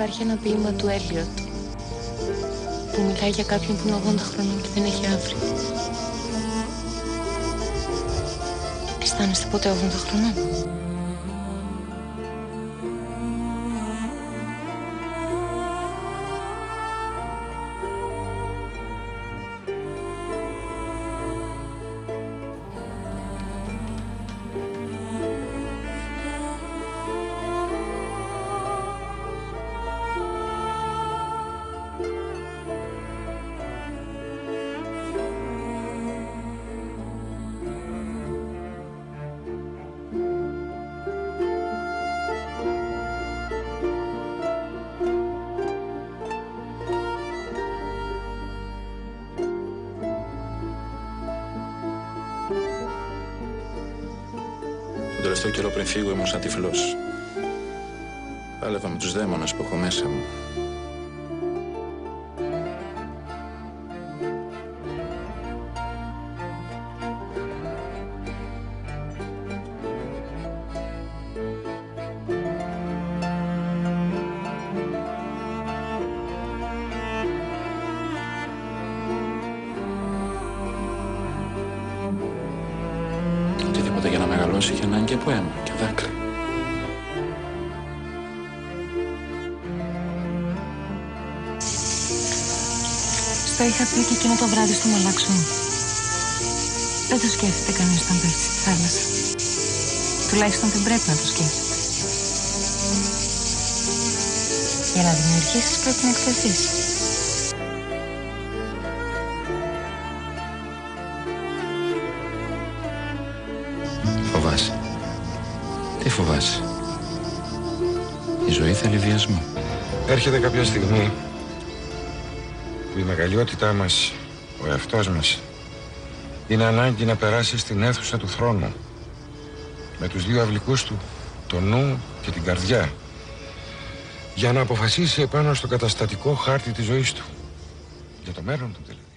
υπάρχει ένα ποίημα του Έλιοτ που μιλάει για κάποιον που είναι 80 χρονών και δεν έχει αύριο. Αισθάνεστε ποτέ 80 χρονών? Τον τελευταίο καιρό πριν φύγω ήμουν σαν τυφλός. Πάλευα με τους δαίμονες που έχω μέσα μου. Οτιδήποτε για να μεγαλώσει είχε ανάγκη από αίμα και δάκρυ. Στο είχα πει και εκείνο το βράδυ στο μαλάξο μου. Δεν το σκέφτεται κανείς όταν πέφτει στη θάλασσα. Τουλάχιστον δεν πρέπει να το σκέφτεται. Για να δημιουργήσεις πρέπει να εκτεθείς. Φοβάσαι. Τι φοβάσαι? Η ζωή θέλει βιασμό. Έρχεται κάποια στιγμή που η μεγαλειότητά μας, ο εαυτός μας, είναι ανάγκη να περάσει στην αίθουσα του θρόνου με τους δύο αυλικούς του, το νου και την καρδιά, για να αποφασίσει επάνω στο καταστατικό χάρτη της ζωής του, για το μέλλον του δηλαδή.